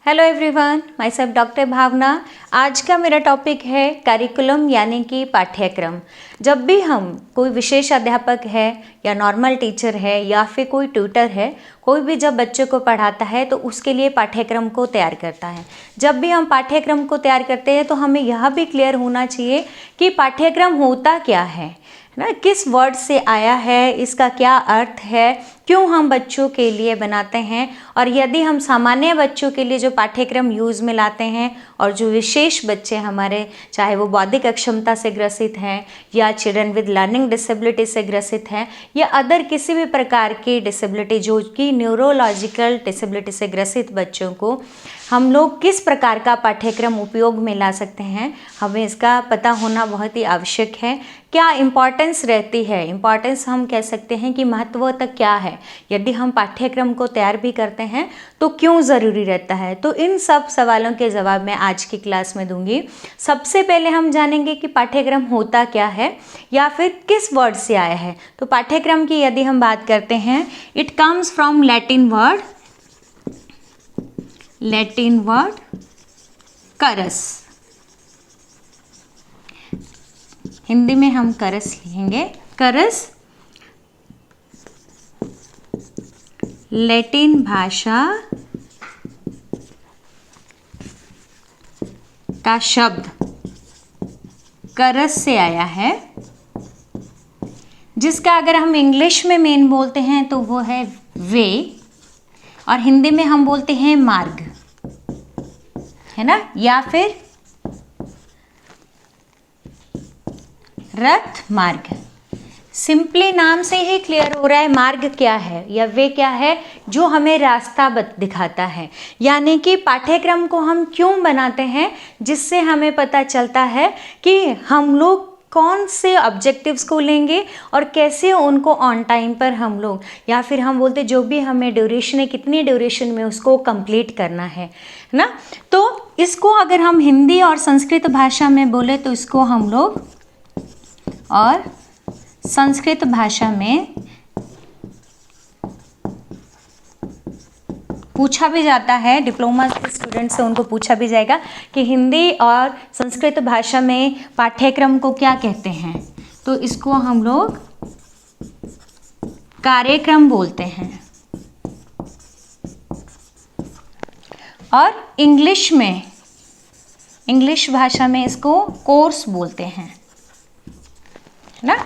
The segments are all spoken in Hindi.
Hello everyone, myself doctor Bhavana. आज का मेरा टॉपिक है करिकुलम यानी कि पाठ्यक्रम। जब भी हम कोई विशेष अध्यापक है या नॉर्मल टीचर है या फिर कोई ट्यूटर है, कोई भी जब बच्चों को पढ़ाता है तो उसके लिए पाठ्यक्रम को तैयार करता है। जब भी हम पाठ्यक्रम को तैयार करते हैं तो हमें यह भी क्लियर होना चाहिए कि पाठ्यक्रम होता क्या है ना, किस वर्ड से आया है, इसका क्या अर्थ है, क्यों हम बच्चों के लिए बनाते हैं। और यदि हम सामान्य बच्चों के लिए जो पाठ्यक्रम यूज़ में लाते हैं और जो विशेष बच्चे हमारे, चाहे वो बौद्धिक अक्षमता से ग्रसित हैं या चिल्ड्रन विद लर्निंग डिसेबिलिटी से ग्रसित हैं या अदर किसी भी प्रकार की डिसेबिलिटी जो कि न्यूरोलॉजिकल डिसेबिलिटी से ग्रसित बच्चों को हम लोग किस प्रकार का पाठ्यक्रम उपयोग में ला सकते हैं, हमें इसका पता होना बहुत ही आवश्यक है। क्या इम्पॉर्टेंस रहती है, इम्पॉर्टेंस हम कह सकते हैं कि महत्व तक क्या है, यदि हम पाठ्यक्रम को तैयार भी करते हैं तो क्यों ज़रूरी रहता है। तो इन सब सवालों के जवाब मैं आज की क्लास में दूंगी। सबसे पहले हम जानेंगे कि पाठ्यक्रम होता क्या है या फिर किस वर्ड से आया है। तो पाठ्यक्रम की यदि हम बात करते हैं, it comes from Latin word करस। हिंदी में हम करस लिखेंगे। करस लैटिन भाषा का शब्द करस से आया है, जिसका अगर हम इंग्लिश में मेन बोलते हैं तो वो है वे, और हिंदी में हम बोलते हैं मार्ग, है ना, या फिर रथ मार्ग। सिंपली नाम से ही क्लियर हो रहा है मार्ग क्या है या वे क्या है, जो हमें रास्ता दिखाता है। यानी कि पाठ्यक्रम को हम क्यों बनाते हैं, जिससे हमें पता चलता है कि हम लोग कौन से ऑब्जेक्टिव्स को लेंगे और कैसे उनको ऑन टाइम पर हम लोग, या फिर हम बोलते जो भी हमें ड्यूरेशन है, कितनी ड्यूरेशन में उसको कंप्लीट करना है ना। तो इसको अगर हम हिंदी और संस्कृत भाषा में बोले तो इसको हम लोग, और संस्कृत भाषा में पूछा भी जाता है, डिप्लोमा के स्टूडेंट से उनको पूछा भी जाएगा कि हिंदी और संस्कृत भाषा में पाठ्यक्रम को क्या कहते हैं। तो इसको हम लोग कार्यक्रम बोलते हैं, और इंग्लिश भाषा में इसको कोर्स बोलते हैं ना।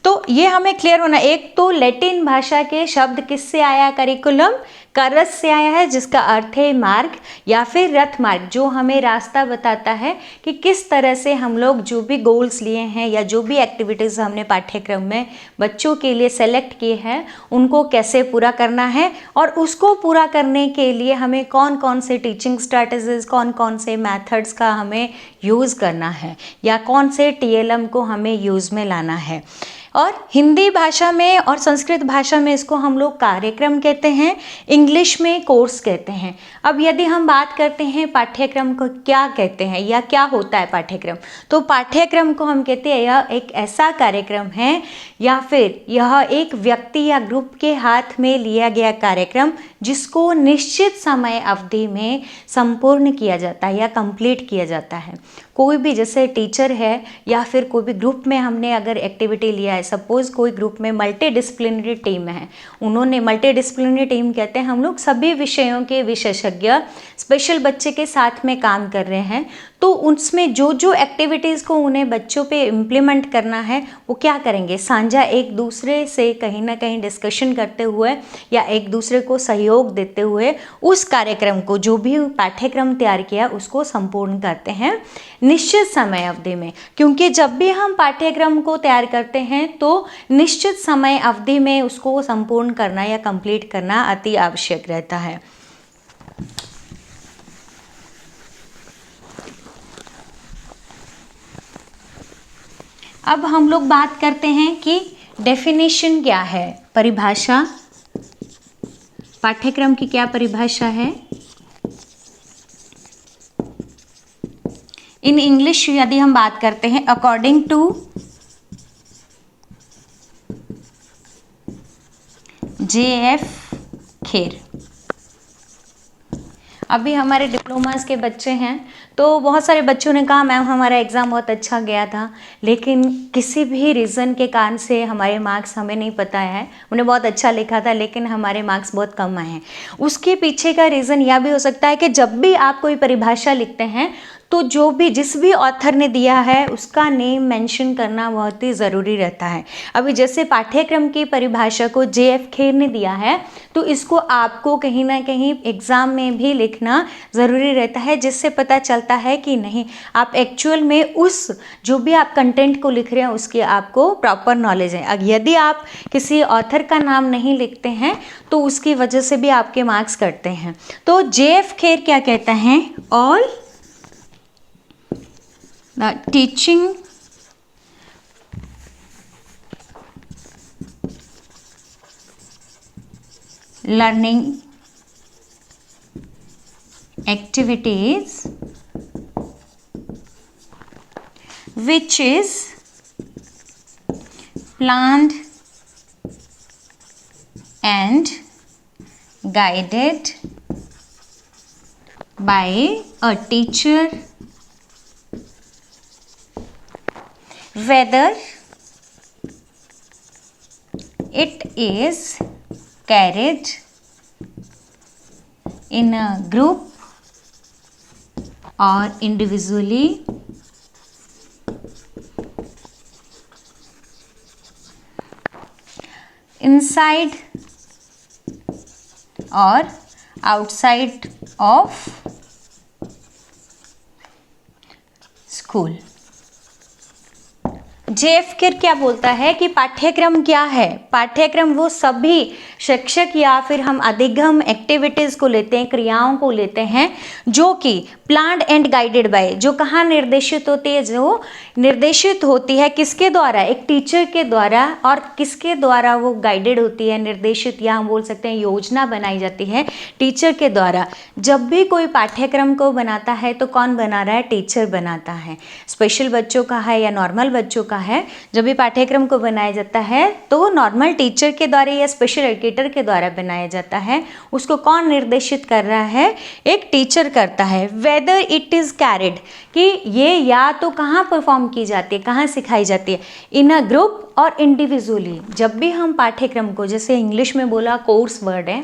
तो ये हमें क्लियर होना। एक तो लैटिन भाषा के शब्द किससे आया, करिकुलम करस से आया है, जिसका अर्थ है मार्ग या फिर रथ मार्ग, जो हमें रास्ता बताता है कि किस तरह से हम लोग जो भी गोल्स लिए हैं या जो भी एक्टिविटीज़ हमने पाठ्यक्रम में बच्चों के लिए सेलेक्ट किए हैं उनको कैसे पूरा करना है, और उसको पूरा करने के लिए हमें कौन कौन से टीचिंग स्ट्रैटेजीज, कौन कौन से मेथड्स का हमें यूज़ करना है, या कौन से टीएलएम को हमें यूज़ में लाना है। और हिंदी भाषा में और संस्कृत भाषा में इसको हम लोग कार्यक्रम कहते हैं, इंग्लिश में कोर्स कहते हैं। अब यदि हम बात करते हैं पाठ्यक्रम को क्या कहते हैं या क्या होता है पाठ्यक्रम, तो पाठ्यक्रम को हम कहते हैं यह एक ऐसा कार्यक्रम है या फिर यह एक व्यक्ति या ग्रुप के हाथ में लिया गया कार्यक्रम जिसको निश्चित समय अवधि में संपूर्ण किया जाता है या कंप्लीट किया जाता है। कोई भी, जैसे टीचर है या फिर कोई भी ग्रुप में हमने अगर एक्टिविटी लिया है, सपोज कोई ग्रुप में मल्टी डिसिप्लिनरी टीम है, उन्होंने मल्टी डिसिप्लिनरी टीम कहते हैं हम लोग सभी विषयों के विशेषज्ञ स्पेशल बच्चे के साथ में काम कर रहे हैं, तो उसमें जो जो एक्टिविटीज़ को उन्हें बच्चों पे इम्प्लीमेंट करना है वो क्या करेंगे, साझा एक दूसरे से कहीं ना कहीं डिस्कशन करते हुए या एक दूसरे को सहयोग देते हुए उस कार्यक्रम को, जो भी पाठ्यक्रम तैयार किया उसको संपूर्ण करते हैं निश्चित समय अवधि में। क्योंकि जब भी हम पाठ्यक्रम को तैयार करते हैं तो निश्चित समय अवधि में उसको संपूर्ण करना या कंप्लीट करना अति आवश्यक रहता है। अब हम लोग बात करते हैं कि डेफिनेशन क्या है, परिभाषा, पाठ्यक्रम की क्या परिभाषा है। इन इंग्लिश यदि हम बात करते हैं, अकॉर्डिंग टू JF खेर, अभी हमारे डिप्लोमास के बच्चे हैं तो बहुत सारे बच्चों ने कहा मैम हमारा एग्ज़ाम बहुत अच्छा गया था, लेकिन किसी भी रीज़न के कारण से हमारे मार्क्स हमें नहीं पता है, उन्हें बहुत अच्छा लिखा था लेकिन हमारे मार्क्स बहुत कम आए हैं। उसके पीछे का रीज़न यह भी हो सकता है कि जब भी आप कोई परिभाषा लिखते हैं तो जिस भी ऑथर ने दिया है उसका नेम मेंशन करना बहुत ही ज़रूरी रहता है। अभी जैसे पाठ्यक्रम की परिभाषा को JF खेर ने दिया है तो इसको आपको कहीं ना कहीं एग्ज़ाम में भी लिखना ज़रूरी रहता है, जिससे पता चलता है कि नहीं आप एक्चुअल में उस जो भी आप कंटेंट को लिख रहे हैं उसकी आपको प्रॉपर नॉलेज है। अब यदि आप किसी ऑथर का नाम नहीं लिखते हैं तो उसकी वजह से भी आपके मार्क्स कटते हैं। तो JF खेर क्या कहता है, all the teaching learning activities which is planned and guided by a teacher, whether it is carried in a group or individually, inside or outside of school. JF Kher क्या बोलता है कि पाठ्यक्रम क्या है, पाठ्यक्रम वो सभी शिक्षक या फिर हम अधिगम एक्टिविटीज़ को लेते हैं, क्रियाओं को लेते हैं जो कि प्लान्ड एंड गाइडेड बाय, जो कहाँ निर्देशित होती है, जो निर्देशित होती है किसके द्वारा, एक टीचर के द्वारा, और किसके द्वारा वो गाइडेड होती है, निर्देशित, या हम बोल सकते हैं योजना बनाई जाती है टीचर के द्वारा। जब भी कोई पाठ्यक्रम को बनाता है तो कौन बना रहा है, टीचर बनाता है। स्पेशल बच्चों का है या नॉर्मल बच्चों का है, जब भी पाठ्यक्रम को बनाया जाता है तो नॉर्मल टीचर के द्वारा या स्पेशल एजुकेटर के द्वारा बनाया जाता है। उसको कौन निर्देशित कर रहा है, एक टीचर करता है। वेदर इट इज़ कैरिड, कि ये या तो कहाँ परफॉर्म की जाती है, कहाँ सिखाई जाती है, इन अ ग्रुप और इंडिविजुअली। जब भी हम पाठ्यक्रम को, जैसे इंग्लिश में बोला कोर्स वर्ड है,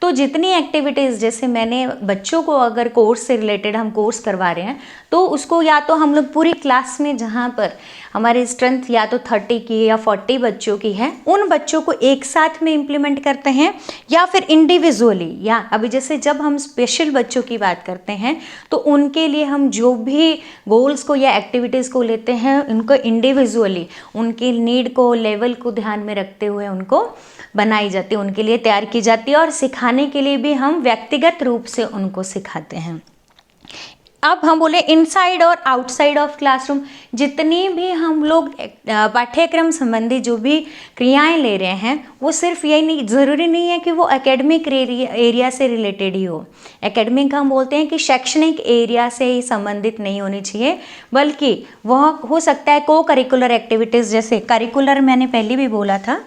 तो जितनी एक्टिविटीज़, जैसे मैंने बच्चों को अगर कोर्स से रिलेटेड हम कोर्स करवा रहे हैं तो उसको या तो हम लोग पूरी क्लास में, जहाँ पर हमारी स्ट्रेंथ या तो 30 की या 40 बच्चों की है, उन बच्चों को एक साथ में इम्प्लीमेंट करते हैं, या फिर इंडिविजुअली, या अभी जैसे जब हम स्पेशल बच्चों की बात करते हैं तो उनके लिए हम जो भी गोल्स को या एक्टिविटीज़ को लेते हैं उनको इंडिविजुअली, उनकी नीड को, लेवल को ध्यान में रखते हुए उनको बनाई जाती है, उनके लिए तैयार की जाती है, और सिखाने के लिए भी हम व्यक्तिगत रूप से उनको सिखाते हैं। अब हम बोले इनसाइड और आउटसाइड ऑफ क्लासरूम, जितनी भी हम लोग पाठ्यक्रम संबंधी जो भी क्रियाएं ले रहे हैं वो सिर्फ यही नहीं, ज़रूरी नहीं है कि वो एकेडमिक एरिया से रिलेटेड ही हो। एकेडमिक हम बोलते हैं कि शैक्षणिक एरिया से ही संबंधित नहीं होनी चाहिए, बल्कि वह हो सकता है को करिकुलर एक्टिविटीज़, जैसे करिकुलर मैंने पहले भी बोला था,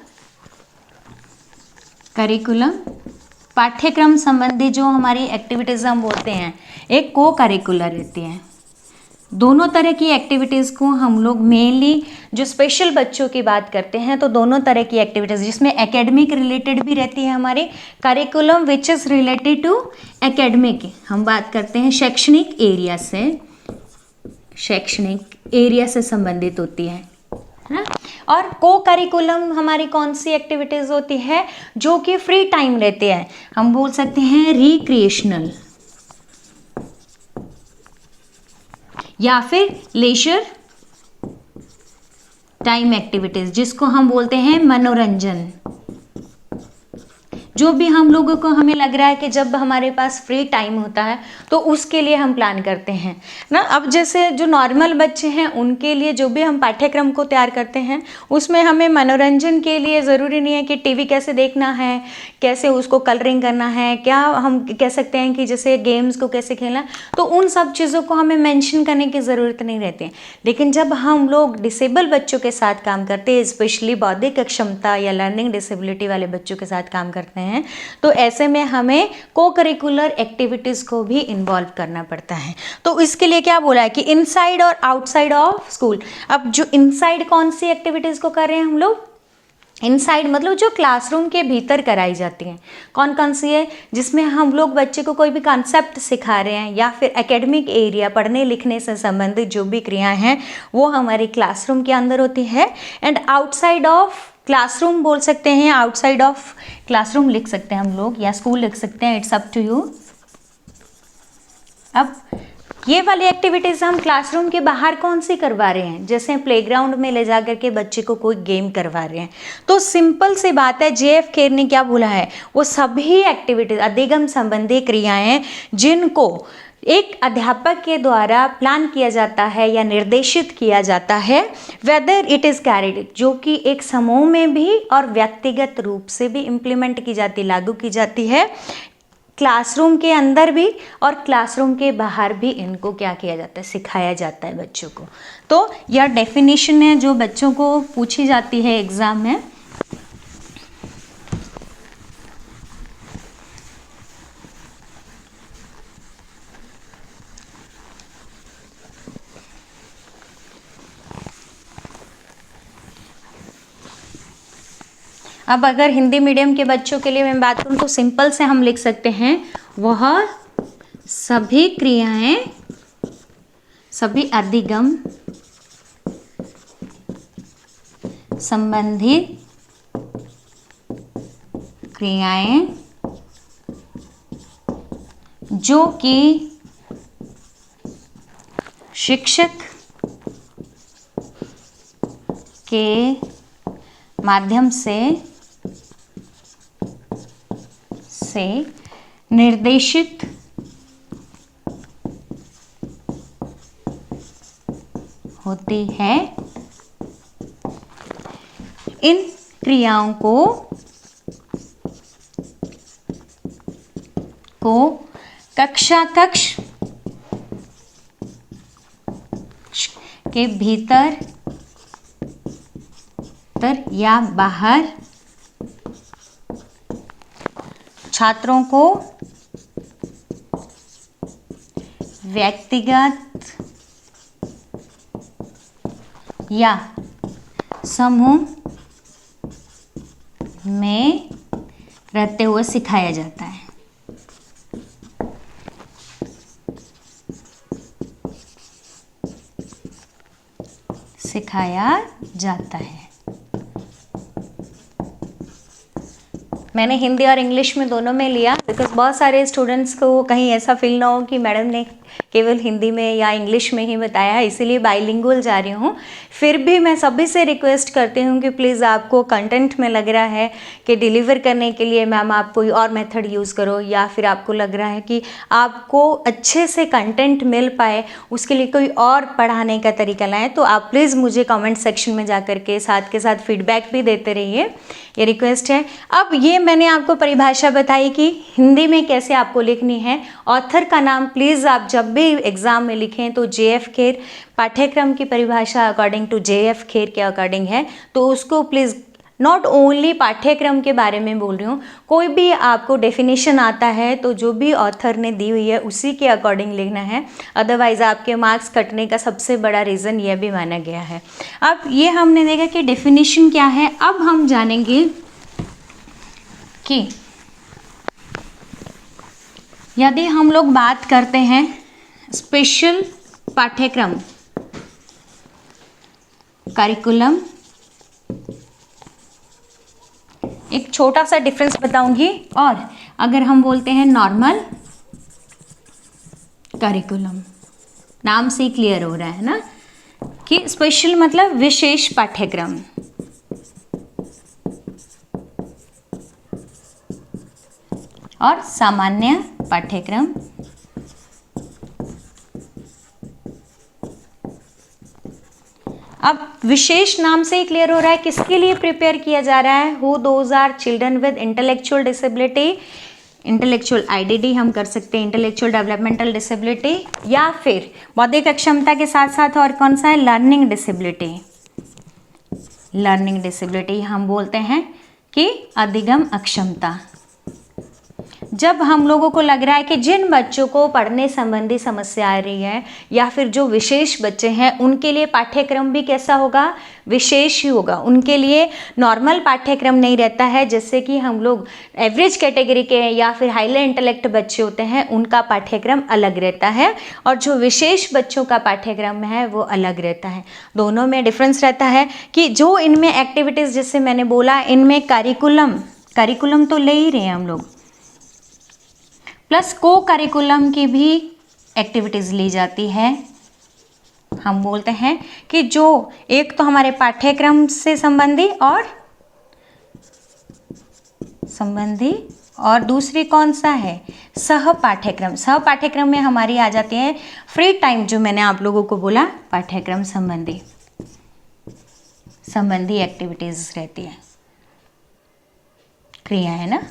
करिकुलम पाठ्यक्रम संबंधी जो हमारी एक्टिविटीज़ हम बोलते हैं, एक को करिकुलर रहती है। दोनों तरह की एक्टिविटीज़ को हम लोग मेनली जो स्पेशल बच्चों की बात करते हैं तो दोनों तरह की एक्टिविटीज़, जिसमें एकेडमिक रिलेटेड भी रहती है हमारी, curriculum which is related to academic, हम बात करते हैं शैक्षणिक एरिया से, शैक्षणिक एरिया से संबंधित होती है ना। और को करिकुलम हमारी कौन सी एक्टिविटीज़ होती है, जो कि फ्री टाइम रहते हैं, हम बोल सकते हैं रिक्रिएशनल या फिर लेजर टाइम एक्टिविटीज़, जिसको हम बोलते हैं मनोरंजन। जो भी हम लोगों को हमें लग रहा है कि जब हमारे पास फ्री टाइम होता है तो उसके लिए हम प्लान करते हैं ना। अब जैसे जो नॉर्मल बच्चे हैं उनके लिए जो भी हम पाठ्यक्रम को तैयार करते हैं उसमें हमें मनोरंजन के लिए ज़रूरी नहीं है कि टीवी कैसे देखना है, कैसे उसको कलरिंग करना है, क्या हम कह सकते हैं कि जैसे गेम्स को कैसे खेलना, तो उन सब चीज़ों को हमें मेंशन करने की ज़रूरत नहीं रहती है। लेकिन जब हम लोग डिसेबल बच्चों के साथ काम करते हैं, स्पेशली बौद्धिक क्षमता या लर्निंग डिसेबिलिटी वाले बच्चों के साथ काम करते हैं, हैं, तो ऐसे में हमें को करिकुलर एक्टिविटीज़ को भी इन्वॉल्व करना पड़ता है। तो इसके लिए क्या बोला है कि इनसाइड और आउटसाइड ऑफ स्कूल। अब जो इनसाइड कौन सी एक्टिविटीज़ को कर रहे हैं हम लोग, इनसाइड मतलब जो क्लासरूम के भीतर कराई जाती हैं, कौन कौन सी है, जिसमें हम लोग बच्चे को कोई भी कॉन्सेप्ट सिखा रहे हैं या फिर एकेडमिक एरिया पढ़ने लिखने से संबंधित जो भी क्रियाएं हैं वो हमारी क्लासरूम के अंदर होती है। एंड आउटसाइड ऑफ क्लासरूम बोल सकते हैं, आउटसाइड ऑफ क्लासरूम लिख सकते हैं हम लोग या स्कूल लिख सकते हैं, इट्स अप टू यू। अब ये वाली एक्टिविटीज़ हम क्लासरूम के बाहर कौन सी करवा रहे हैं, जैसे प्लेग्राउंड में ले जाकर के बच्चे को कोई गेम करवा रहे हैं, तो सिंपल सी बात है, जेएफ खेर ने क्या बोला है, वो सभी एक्टिविटीज अधिगम संबंधी क्रियाएं जिनको एक अध्यापक के द्वारा प्लान किया जाता है या निर्देशित किया जाता है, वेदर इट इज़ कैरिड, जो कि एक समूह में भी और व्यक्तिगत रूप से भी इम्प्लीमेंट की जाती, लागू की जाती है, क्लासरूम के अंदर भी और क्लासरूम के बाहर भी इनको क्या किया जाता है, सिखाया जाता है बच्चों को। तो यह डेफिनेशन है जो बच्चों को पूछी जाती है एग्जाम में। अब अगर हिंदी मीडियम के बच्चों के लिए मैं बात करूँ तो सिंपल से हम लिख सकते हैं, वह सभी क्रियाएं, सभी अधिगम संबंधी क्रियाएं जो कि शिक्षक के माध्यम से निर्देशित होती है, इन क्रियाओं को कक्षा कक्ष के भीतर या बाहर छात्रों को व्यक्तिगत या समूह में रहते हुए सिखाया जाता है। मैंने हिंदी और इंग्लिश में दोनों में लिया, बिकॉज बहुत सारे स्टूडेंट्स को कहीं ऐसा फील ना हो कि मैडम ने केवल हिंदी में या इंग्लिश में ही बताया है, इसीलिए बाइलिंगुअल जा रही हूँ। फिर भी मैं सभी से रिक्वेस्ट करती हूँ कि प्लीज़ आपको कंटेंट में लग रहा है कि डिलीवर करने के लिए मैम आप कोई और मेथड यूज़ करो, या फिर आपको लग रहा है कि आपको अच्छे से कंटेंट मिल पाए उसके लिए कोई और पढ़ाने का तरीका लाएँ, तो आप प्लीज़ मुझे कमेंट सेक्शन में जा कर के साथ फीडबैक भी देते रहिए, ये रिक्वेस्ट है। अब ये मैंने आपको परिभाषा बताई कि हिंदी में कैसे आपको लिखनी है। ऑथर का नाम प्लीज़ आप जब भी एग्ज़ाम में लिखें तो जेएफ खेर, पाठ्यक्रम की परिभाषा अकॉर्डिंग टू जेएफ खेर के अकॉर्डिंग है, तो उसको प्लीज़ नॉट ओनली पाठ्यक्रम के बारे में बोल रही हूँ, कोई भी आपको डेफिनेशन आता है तो जो भी ऑथर ने दी हुई है उसी के अकॉर्डिंग लिखना है, अदरवाइज़ आपके मार्क्स कटने का सबसे बड़ा रीज़न यह भी माना गया है। अब ये हमने देखा कि डेफिनेशन क्या है। अब हम जानेंगे कि यदि हम लोग बात करते हैं स्पेशल पाठ्यक्रम करिकुलम, एक छोटा सा डिफरेंस बताऊंगी, और अगर हम बोलते हैं नॉर्मल करिकुलम, नाम से ही क्लियर हो रहा है ना कि स्पेशल मतलब विशेष पाठ्यक्रम, और सामान्य पाठ्यक्रम। अब विशेष नाम से ही क्लियर हो रहा है किसके लिए प्रिपेयर किया जा रहा है, who those are children with intellectual disability, intellectual IDD हम कर सकते हैं, इंटेलेक्चुअल डेवलपमेंटल डिसेबिलिटी, या फिर बौद्धिक अक्षमता के साथ साथ और कौन सा है, लर्निंग डिसेबिलिटी। लर्निंग डिसेबिलिटी हम बोलते हैं कि अधिगम अक्षमता, जब हम लोगों को लग रहा है कि जिन बच्चों को पढ़ने संबंधी समस्या आ रही है या फिर जो विशेष बच्चे हैं उनके लिए पाठ्यक्रम भी कैसा होगा, विशेष ही होगा। उनके लिए नॉर्मल पाठ्यक्रम नहीं रहता है, जैसे कि हम लोग एवरेज कैटेगरी के या फिर हाईली इंटेलेक्ट बच्चे होते हैं उनका पाठ्यक्रम अलग रहता है, और जो विशेष बच्चों का पाठ्यक्रम है वो अलग रहता है। दोनों में डिफरेंस रहता है कि जो इनमें एक्टिविटीज़, जैसे मैंने बोला, इनमें करिकुलम तो ले ही रहे हैं हम लोग, प्लस को करिकुलम की भी एक्टिविटीज़ ली जाती है। हम बोलते हैं कि जो एक तो हमारे पाठ्यक्रम से संबंधी और दूसरी कौन सा है, सह पाठ्यक्रम। सह पाठ्यक्रम में हमारी आ जाती है फ्री टाइम, जो मैंने आप लोगों को बोला पाठ्यक्रम संबंधी एक्टिविटीज़ रहती है, क्रिया है ना।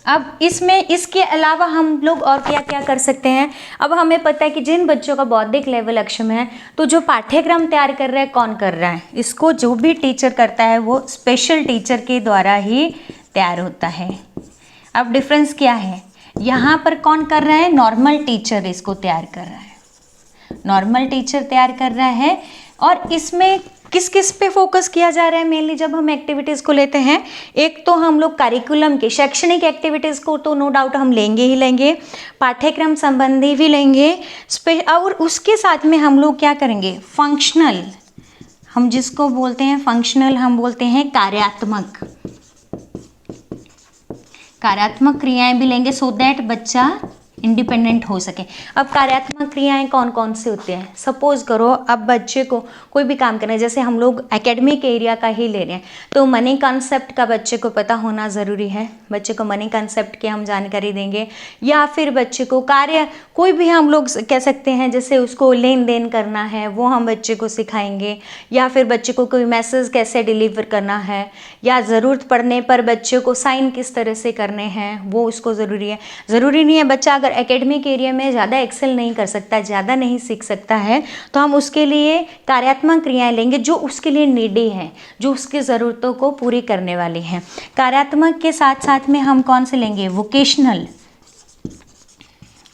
अब इसमें इसके अलावा हम लोग और क्या क्या कर सकते हैं। अब हमें पता है कि जिन बच्चों का बौद्धिक लेवल अक्षम है, तो जो पाठ्यक्रम तैयार कर रहा है कौन कर रहा है, इसको जो भी टीचर करता है वो स्पेशल टीचर के द्वारा ही तैयार होता है। अब डिफरेंस क्या है, यहाँ पर कौन कर रहा है, नॉर्मल टीचर इसको तैयार कर रहा है, नॉर्मल टीचर तैयार कर रहा है। और इसमें किस किस पे फोकस किया जा रहा है मेनली जब हम एक्टिविटीज़ को लेते हैं। एक तो हम लोग करिकुलम के शैक्षणिक एक्टिविटीज़ को तो नो डाउट हम लेंगे ही लेंगे, पाठ्यक्रम संबंधी भी लेंगे, और उसके साथ में हम लोग क्या करेंगे, फंक्शनल, हम जिसको बोलते हैं फंक्शनल, हम बोलते हैं कार्यात्मक क्रियाएं भी लेंगे, सो दैट बच्चा इंडिपेंडेंट हो सके। अब कार्यात्मक क्रियाएं कौन कौन से होते हैं, सपोज करो अब बच्चे को कोई भी काम करना है, जैसे हम लोग एकेडमिक एरिया का ही ले रहे हैं, तो मनी कॉन्सेप्ट का बच्चे को पता होना ज़रूरी है। बच्चे को मनी कॉन्सेप्ट की हम जानकारी देंगे, या फिर बच्चे को कार्य कोई भी हम लोग कह सकते हैं, जैसे उसको लेन देन करना है वो हम बच्चे को सिखाएंगे, या फिर बच्चे को कोई मैसेज कैसे डिलीवर करना है, या ज़रूरत पड़ने पर बच्चे को साइन किस तरह से करने हैं वो उसको ज़रूरी है। ज़रूरी नहीं है बच्चा अगर एकेडमिक एरिया में ज़्यादा एक्सेल नहीं कर सकता, ज़्यादा नहीं सीख सकता है, तो हम उसके लिए कार्यात्मक क्रियाएं लेंगे जो उसके लिए नीडी है, जो उसकी ज़रूरतों को पूरी करने वाली हैं। कार्यात्मक के साथ साथ में हम कौन से लेंगे,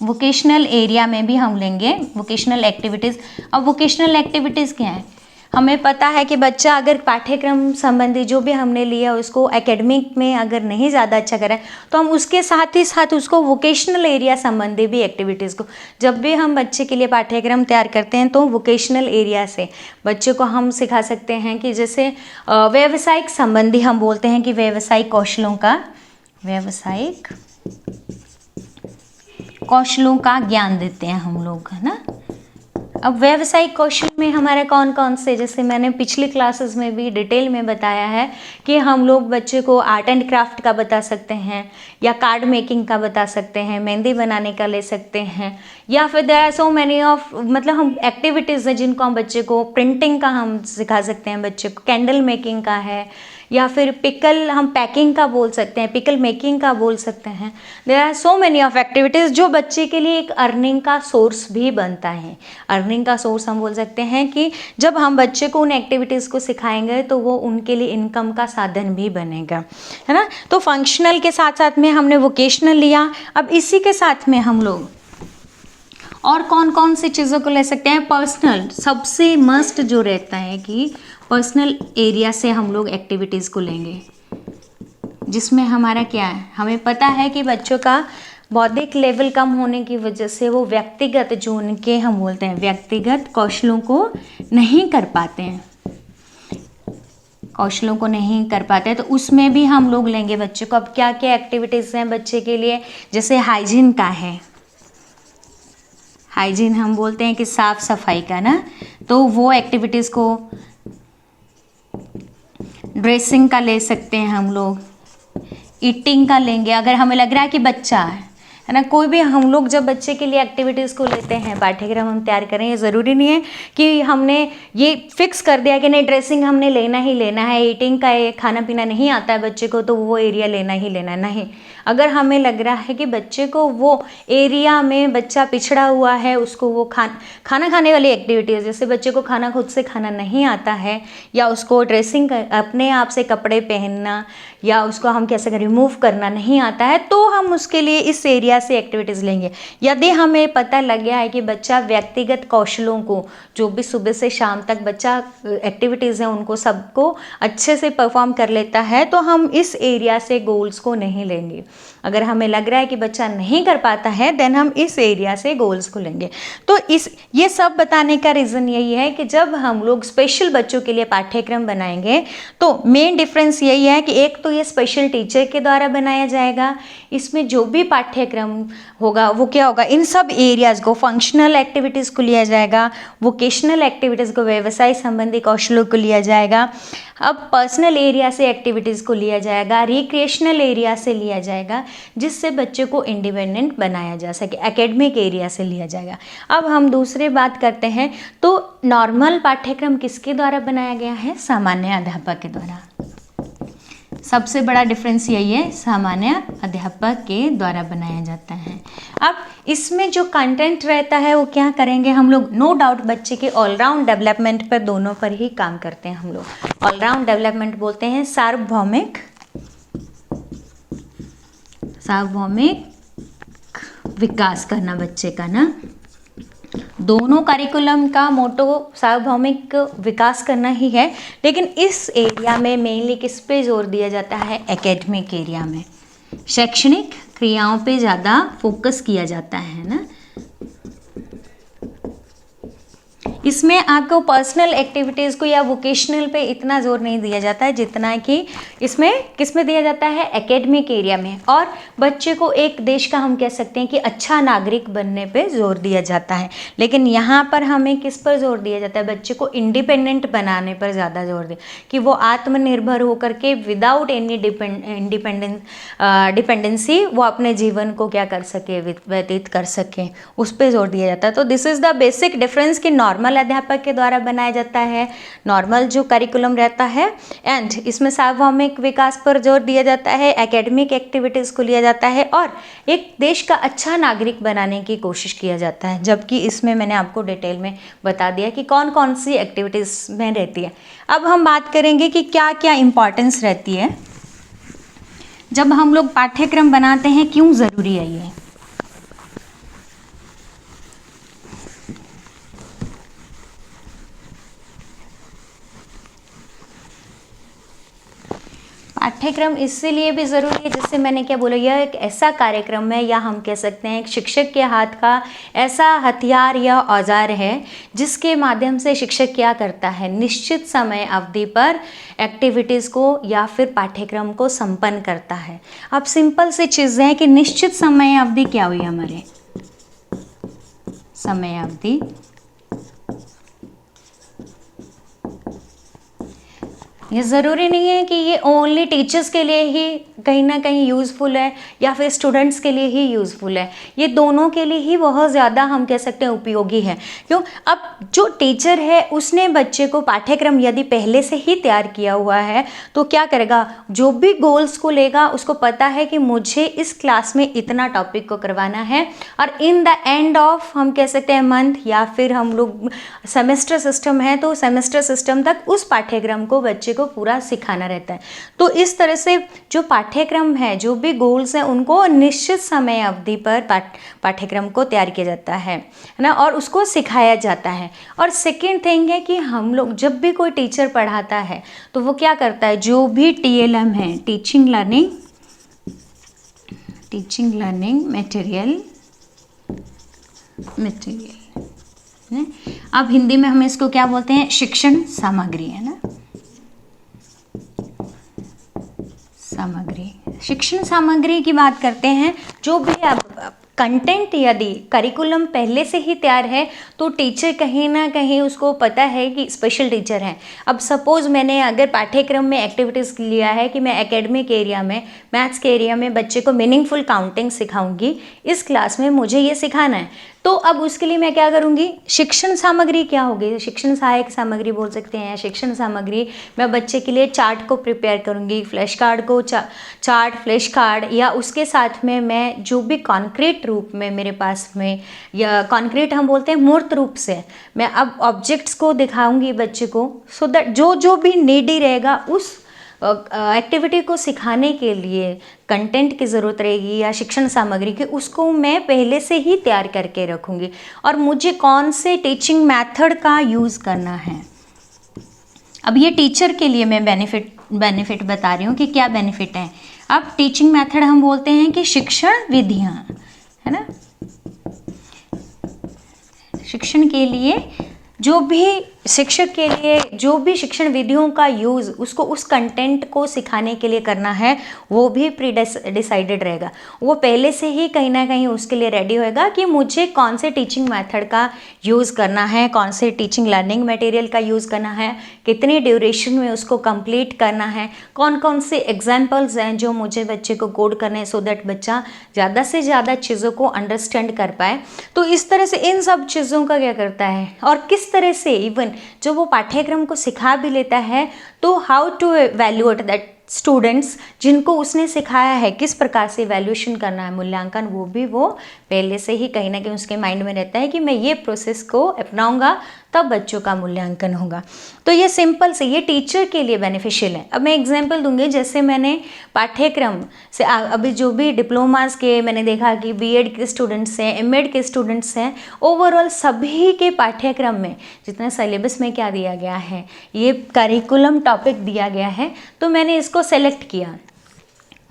वोकेशनल एरिया में भी हम लेंगे वोकेशनल एक्टिविटीज़। अब वोकेशनल एक्टिविटीज़ क्या है, हमें पता है कि बच्चा अगर पाठ्यक्रम संबंधी जो भी हमने लिया उसको एकेडमिक में अगर नहीं ज़्यादा अच्छा करें, तो हम उसके साथ ही साथ उसको वोकेशनल एरिया संबंधी भी एक्टिविटीज़ को, जब भी हम बच्चे के लिए पाठ्यक्रम तैयार करते हैं तो वोकेशनल एरिया से बच्चे को हम सिखा सकते हैं कि जैसे व्यावसायिक संबंधी, हम बोलते हैं कि व्यावसायिक कौशलों का ज्ञान देते हैं हम लोग, है ना। अब व्यावसायिक कौशल में हमारे कौन कौन से, जैसे मैंने पिछली क्लासेस में भी डिटेल में बताया है कि हम लोग बच्चे को आर्ट एंड क्राफ्ट का बता सकते हैं, या कार्ड मेकिंग का बता सकते हैं, मेहंदी बनाने का ले सकते हैं, या फिर there are so many of, मतलब हम एक्टिविटीज़ हैं जिनको हम बच्चे को, प्रिंटिंग का हम सिखा सकते हैं बच्चे को, कैंडल मेकिंग का है, या फिर पिकल हम पैकिंग का बोल सकते हैं, पिकल मेकिंग का बोल सकते हैं। There are so many of activities जो बच्चे के लिए एक अर्निंग का सोर्स भी बनता है। अर्निंग का सोर्स हम बोल सकते हैं कि जब हम बच्चे को उन एक्टिविटीज़ को सिखाएंगे तो वो उनके लिए इनकम का साधन भी बनेगा, है ना। तो फंक्शनल के साथ साथ में हमने वोकेशनल लिया। अब इसी के साथ में हम लोग और कौन कौन सी चीज़ों को ले सकते हैं, पर्सनल, सबसे मस्ट जो रहता है कि पर्सनल एरिया से हम लोग एक्टिविटीज़ को लेंगे, जिसमें हमारा क्या है, हमें पता है कि बच्चों का बौद्धिक लेवल कम होने की वजह से वो व्यक्तिगत, जो उनके हम बोलते हैं व्यक्तिगत कौशलों को नहीं कर पाते हैं, तो उसमें भी हम लोग लेंगे बच्चे को। अब क्या क्या एक्टिविटीज़ हैं बच्चे के लिए, जैसे हाइजीन का है, हाइजीन हम बोलते हैं कि साफ सफाई का ना, तो वो एक्टिविटीज़ को, ड्रेसिंग का ले सकते हैं हम लोग, ईटिंग का लेंगे। अगर हमें लग रहा है कि बच्चा है ना, कोई भी हम लोग जब बच्चे के लिए एक्टिविटीज़ को लेते हैं, पाठ्यक्रम हम तैयार करें, ये ज़रूरी नहीं है कि हमने ये फिक्स कर दिया कि नहीं ड्रेसिंग हमने लेना ही लेना है, ईटिंग का खाना पीना नहीं आता है बच्चे को तो वो एरिया लेना ही लेना है, नहीं। अगर हमें लग रहा है कि बच्चे को वो एरिया में बच्चा पिछड़ा हुआ है, उसको वो खाना खाने वाली एक्टिविटीज़, जैसे बच्चे को खाना खुद से खाना नहीं आता है, या उसको ड्रेसिंग अपने आप से कपड़े पहनना, या उसको हम कैसे रिमूव करना नहीं आता है, तो हम उसके लिए इस एरिया से एक्टिविटीज़ लेंगे। यदि हमें पता लग गया है कि बच्चा व्यक्तिगत कौशलों को, जो भी सुबह से शाम तक बच्चा एक्टिविटीज़ हैं उनको सबको अच्छे से परफॉर्म कर लेता है, तो हम इस एरिया से गोल्स को नहीं लेंगे। अगर हमें लग रहा है कि बच्चा नहीं कर पाता है, देन हम इस एरिया से गोल्स को लेंगे। तो ये सब बताने का रीज़न यही है कि जब हम लोग स्पेशल बच्चों के लिए पाठ्यक्रम बनाएंगे तो मेन डिफरेंस यही है कि एक तो ये स्पेशल टीचर के द्वारा बनाया जाएगा, इसमें जो भी पाठ्यक्रम होगा वो क्या होगा, इन सब एरियाज़ को, फंक्शनल एक्टिविटीज़ को लिया जाएगा, वोकेशनल एक्टिविटीज़ को, व्यवसाय संबंधी कौशलों को लिया जाएगा, अब पर्सनल एरिया से एक्टिविटीज़ को लिया जाएगा, रिक्रिएशनल एरिया से लिया जाएगा, जिससे बच्चे को इंडिपेंडेंट बनाया जा सके, एकेडमिक एरिया से लिया जाएगा। अब हम दूसरी बात करते हैं, तो नॉर्मल पाठ्यक्रम किसके द्वारा बनाया गया है? सामान्य अध्यापक के द्वारा। सबसे बड़ा डिफरेंस यही है, सामान्य अध्यापक के द्वारा बनाया जाता है। अब इसमें जो कंटेंट रहता है वो क्या करेंगे हम लोग, नो डाउट बच्चे के ऑलराउंड डेवलपमेंट पर, दोनों पर ही काम करते हैं हम लोग। ऑलराउंड डेवलपमेंट बोलते हैं सार्वभौमिक विकास करना बच्चे का ना। दोनों करिकुलम का मोटो सार्वभौमिक विकास करना ही है, लेकिन इस एरिया में मेनली किस पे जोर दिया जाता है? एकेडमिक एरिया में शैक्षणिक क्रियाओं पे ज़्यादा फोकस किया जाता है ना। इसमें आपको पर्सनल एक्टिविटीज़ को या वोकेशनल पे इतना जोर नहीं दिया जाता है जितना कि इसमें किसमें दिया जाता है? एकेडमिक एरिया में। और बच्चे को एक देश का हम कह सकते हैं कि अच्छा नागरिक बनने पे जोर दिया जाता है, लेकिन यहाँ पर हमें किस पर जोर दिया जाता है? बच्चे को इंडिपेंडेंट बनाने पर ज़्यादा जोर दिया, कि वो आत्मनिर्भर होकर के विदाउट एनी डिपेंडेंसी वो अपने जीवन को क्या कर सके, व्यतीत कर सके, उस पर जोर दिया जाता है। तो this is the basic difference कि नॉर्मल अध्यापक के द्वारा बनाया जाता है, नॉर्मल जो करिकुलम रहता है, एंड इसमें सार्वभौमिक विकास पर जोर दिया जाता है, एकेडमिक एक्टिविटीज़ को लिया जाता है, और एक देश का अच्छा नागरिक बनाने की कोशिश किया जाता है। जबकि इसमें मैंने आपको डिटेल में बता दिया कि कौन कौन सी एक्टिविटीज़ में रहती है। अब हम बात करेंगे कि क्या क्या इम्पॉर्टेंस रहती है जब हम लोग पाठ्यक्रम बनाते हैं, क्यों ज़रूरी है ये। पाठ्यक्रम इसीलिए भी ज़रूरी है, जैसे मैंने क्या बोला, यह एक ऐसा कार्यक्रम है, या हम कह सकते हैं एक शिक्षक के हाथ का ऐसा हथियार या औजार है जिसके माध्यम से शिक्षक क्या करता है, निश्चित समय अवधि पर एक्टिविटीज़ को या फिर पाठ्यक्रम को संपन्न करता है। अब सिंपल सी चीज़ें हैं कि निश्चित समय अवधि क्या हुई हमारे, समय अवधि ये ज़रूरी नहीं है कि ये ओनली टीचर्स के लिए ही कहीं ना कहीं यूज़फुल है या फिर स्टूडेंट्स के लिए ही यूज़फुल है, ये दोनों के लिए ही बहुत ज़्यादा हम कह सकते हैं उपयोगी है। क्यों? अब जो टीचर है उसने बच्चे को पाठ्यक्रम यदि पहले से ही तैयार किया हुआ है तो क्या करेगा, जो भी गोल्स को लेगा उसको पता है कि मुझे इस क्लास में इतना टॉपिक को करवाना है, और इन द एंड ऑफ हम कह सकते हैं मंथ, या फिर हम लोग सेमेस्टर सिस्टम है तो सेमेस्टर सिस्टम तक उस पाठ्यक्रम को बच्चे को पूरा सिखाना रहता है। तो इस तरह से जो पाठ्यक्रम है, जो भी गोल्स हैं, उनको निश्चित समय अवधि पर पाठ्यक्रम को तैयार किया जाता है ना, और उसको सिखाया जाता है। और सेकेंड थिंग है कि हम लोग जब भी कोई टीचर पढ़ाता है तो वो क्या करता है, जो भी TLM है, टीचिंग लर्निंग मटेरियल, अब हिंदी में हम इसको क्या बोलते हैं, शिक्षण सामग्री, है ना, सामग्री। शिक्षण सामग्री की बात करते हैं, जो भी अब कंटेंट यदि करिकुलम पहले से ही तैयार है तो टीचर कहीं ना कहीं उसको पता है कि स्पेशल टीचर हैं। अब सपोज़ मैंने अगर पाठ्यक्रम में एक्टिविटीज़ लिया है कि मैं एकेडमिक एरिया में, मैथ्स के एरिया में बच्चे को मीनिंगफुल काउंटिंग सिखाऊंगी, इस क्लास में मुझे ये सिखाना है, तो अब उसके लिए मैं क्या करूँगी, शिक्षण सामग्री क्या होगी, शिक्षण सहायक सामग्री बोल सकते हैं। शिक्षण सामग्री मैं बच्चे के लिए चार्ट को प्रिपेयर करूँगी, फ्लैश कार्ड को चार्ट, फ्लैश कार्ड, या उसके साथ में मैं जो भी कॉन्क्रीट रूप में मेरे पास में, या कॉन्क्रीट हम बोलते हैं मूर्त रूप से, मैं अब ऑब्जेक्ट्स को दिखाऊंगी बच्चे को, सो दैट जो भी नीडी रहेगा उस एक्टिविटी को सिखाने के लिए कंटेंट की ज़रूरत रहेगी या शिक्षण सामग्री की, उसको मैं पहले से ही तैयार करके रखूँगी। और मुझे कौन से टीचिंग मेथड का यूज़ करना है, अब ये टीचर के लिए मैं बेनिफिट बता रही हूँ कि क्या बेनिफिट है। अब टीचिंग मेथड हम बोलते हैं कि शिक्षण विधियाँ, है ना, शिक्षण के लिए जो भी शिक्षक के लिए जो भी शिक्षण विधियों का यूज़ उसको उस कंटेंट को सिखाने के लिए करना है, वो भी प्री डिसाइडेड रहेगा। वो पहले से ही कहीं ना कहीं उसके लिए रेडी होएगा कि मुझे कौन से टीचिंग मेथड का यूज़ करना है, कौन से टीचिंग लर्निंग मटेरियल का यूज़ करना है, कितनी ड्यूरेशन में उसको कंप्लीट करना है, कौन कौन से एग्जाम्पल्स हैं जो मुझे बच्चे को कोड करने हैं, सो दैट बच्चा ज़्यादा से ज़्यादा चीज़ों को अंडरस्टैंड कर पाए। तो इस तरह से इन सब चीज़ों का क्या करता है, और किस तरह से इवन जो वो पाठ्यक्रम को सिखा भी लेता है, तो how to valuate that students जिनको उसने सिखाया है, किस प्रकार से वैल्यूएशन करना है, मूल्यांकन, वो भी वो पहले से ही कहीं ना कहीं उसके माइंड में रहता है कि मैं ये प्रोसेस को अपनाऊंगा तब बच्चों का मूल्यांकन होगा। तो ये सिंपल से ये टीचर के लिए बेनिफिशियल है। अब मैं एग्जांपल दूंगी, जैसे मैंने पाठ्यक्रम से अभी जो भी डिप्लोमास के मैंने देखा कि बीएड के स्टूडेंट्स हैं, एमएड के स्टूडेंट्स हैं, ओवरऑल सभी के पाठ्यक्रम में जितना सिलेबस में क्या दिया गया है, ये करिकुलम टॉपिक दिया गया है, तो मैंने इसको सेलेक्ट किया।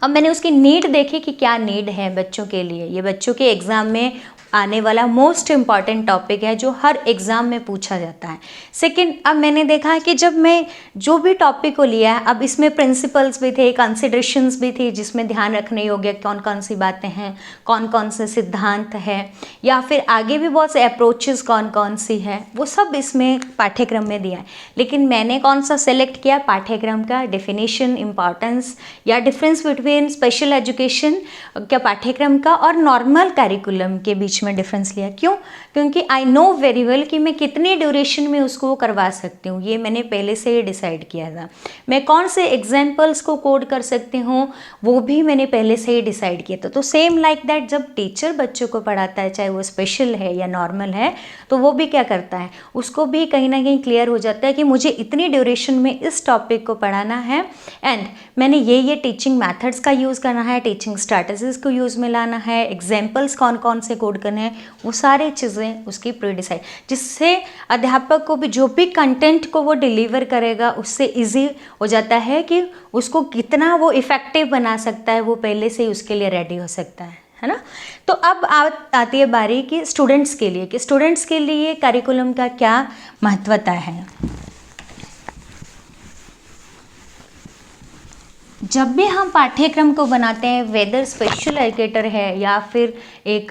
अब मैंने उसकी नीड देखी कि क्या नीड है बच्चों के लिए, ये बच्चों के एग्ज़ाम में आने वाला मोस्ट इम्पॉर्टेंट टॉपिक है जो हर एग्ज़ाम में पूछा जाता है। सेकंड, अब मैंने देखा कि जब मैं जो भी टॉपिक को लिया है, अब इसमें प्रिंसिपल्स भी थे, कंसिडरेशंस भी थी, जिसमें ध्यान रखने योग्य कौन कौन सी बातें हैं, कौन कौन से सिद्धांत है, या फिर आगे भी बहुत से अप्रोचेस कौन कौन सी है, वो सब इसमें पाठ्यक्रम में दिया है। लेकिन मैंने कौन सा सेलेक्ट किया, पाठ्यक्रम का डेफिनेशन, इम्पॉर्टेंस या डिफरेंस बिटवीन स्पेशल एजुकेशन क्या पाठ्यक्रम का और नॉर्मल कैरिकुलम के बीच में डिफरेंस लिया। क्यों? क्योंकि आई नो वेरी वेल कि मैं कितने ड्यूरेशन में उसको करवा सकती हूँ, ये मैंने पहले से ही डिसाइड किया था। मैं कौन से एग्जाम्पल्स को कोड कर सकती हूँ, वो भी मैंने पहले से ही डिसाइड किया था। तो सेम लाइक दैट, जब टीचर बच्चों को पढ़ाता है, चाहे वो स्पेशल है या नॉर्मल है, तो वो भी क्या करता है, उसको भी कहीं ना कहीं क्लियर हो जाता है कि मुझे इतनी ड्यूरेशन में इस टॉपिक को पढ़ाना है, एंड मैंने ये टीचिंग मैथड्स का यूज़ करना है, टीचिंग स्ट्रैटेजीज को यूज़ में लाना है, एग्जाम्पल्स कौन कौन से कोड करने हैं, वो सारी चीज़ें उसकी प्री डिसाइड, जिससे अध्यापक को भी जो भी कंटेंट को वो डिलीवर करेगा उससे इजी हो जाता है कि उसको कितना वो इफ़ेक्टिव बना सकता है, वो पहले से ही उसके लिए रेडी हो सकता है ना। तो अब आती है बारी कि स्टूडेंट्स के लिए, कि स्टूडेंट्स के लिए करिकुलम का क्या महत्वता है। जब भी हम पाठ्यक्रम को बनाते हैं, वेदर स्पेशल एजुकेटर है या फिर एक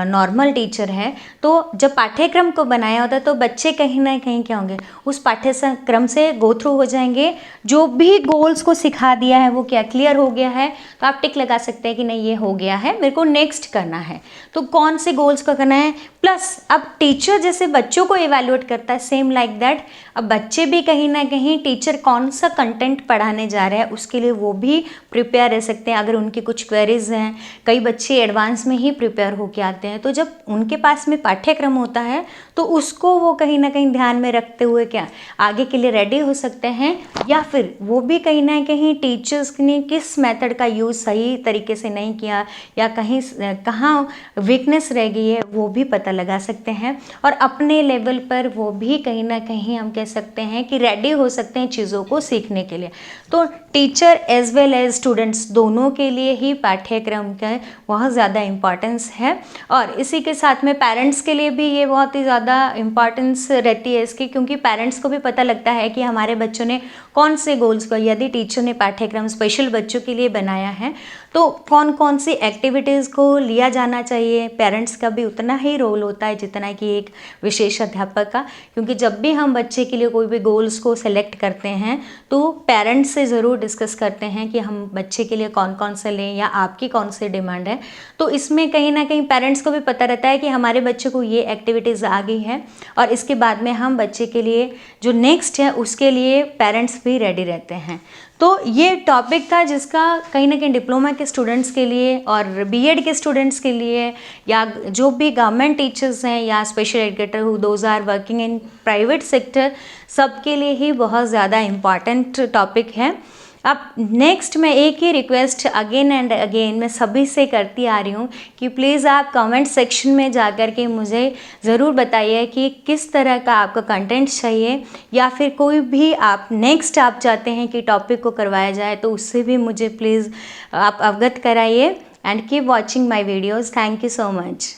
नॉर्मल टीचर है, तो जब पाठ्यक्रम को बनाया होता है तो बच्चे कहीं ना कहीं क्या होंगे, उस पाठ्यक्रम से गो थ्रू हो जाएंगे। जो भी गोल्स को सिखा दिया है वो क्या क्लियर हो गया है, तो आप टिक लगा सकते हैं कि नहीं ये हो गया है, मेरे को नेक्स्ट करना है। तो कौन से गोल्स को करना है, प्लस अब टीचर जैसे बच्चों को इवैल्यूएट करता है, सेम लाइक दैट अब बच्चे भी कहीं ना कहीं टीचर कौन सा कंटेंट पढ़ाने जा रहे हैं उसके लिए वो भी प्रिपेयर रह सकते हैं। अगर उनकी कुछ क्वेरीज हैं, कई बच्चे एडवांस में ही प्रिपेयर होके आते हैं, तो जब उनके पास में पाठ्यक्रम होता है तो उसको वो कहीं ना कहीं ध्यान में रखते हुए क्या आगे के लिए रेडी हो सकते हैं, या फिर वो भी कहीं ना कहीं टीचर्स ने किस मेथड का यूज़ सही तरीके से नहीं किया या कहीं कहाँ वीकनेस रह गई है वो भी पता लगा सकते हैं, और अपने लेवल पर वो भी कहीं ना कहीं हम कह सकते हैं कि रेडी हो सकते हैं चीज़ों को सीखने के लिए। तो teacher as well as students दोनों के लिए ही पाठ्यक्रम का बहुत ज़्यादा इम्पॉर्टेंस है, और इसी के साथ में पेरेंट्स के लिए भी ये बहुत ही ज़्यादा इम्पॉर्टेंस रहती है इसकी, क्योंकि पेरेंट्स को भी पता लगता है कि हमारे बच्चों ने कौन से गोल्स को, यदि टीचर ने पाठ्यक्रम स्पेशल बच्चों के लिए बनाया है तो कौन कौन सी एक्टिविटीज़ को लिया जाना चाहिए। पेरेंट्स का भी उतना ही रोल होता है जितना कि एक विशेष अध्यापक का, क्योंकि जब भी हम बच्चे के लिए कोई भी गोल्स को सेलेक्ट करते हैं तो पेरेंट्स से ज़रूर डिस्कस करते हैं कि हम बच्चे के लिए कौन कौन से लें या आपकी कौन सी डिमांड है, तो इसमें कहीं ना कहीं पेरेंट्स को भी पता रहता है कि हमारे बच्चे को ये एक्टिविटीज़ आ गई है और इसके बाद में हम बच्चे के लिए जो नेक्स्ट है उसके लिए पेरेंट्स भी रेडी रहते हैं। तो ये टॉपिक था जिसका कहीं ना कहीं डिप्लोमा के स्टूडेंट्स के लिए और बीएड के स्टूडेंट्स के लिए या जो भी गवर्नमेंट टीचर्स हैं या special educator who those are working in private sector, सबके लिए ही बहुत ज़्यादा इम्पॉर्टेंट टॉपिक है। अब नेक्स्ट मैं एक ही रिक्वेस्ट अगेन एंड अगेन मैं सभी से करती आ रही हूँ कि प्लीज़ आप कमेंट सेक्शन में जा कर के मुझे ज़रूर बताइए कि किस तरह का आपका कंटेंट चाहिए या फिर कोई भी आप नेक्स्ट आप चाहते हैं कि टॉपिक को करवाया जाए, तो उससे भी मुझे प्लीज़ आप अवगत कराइए। And keep watching my videos. Thank you so much.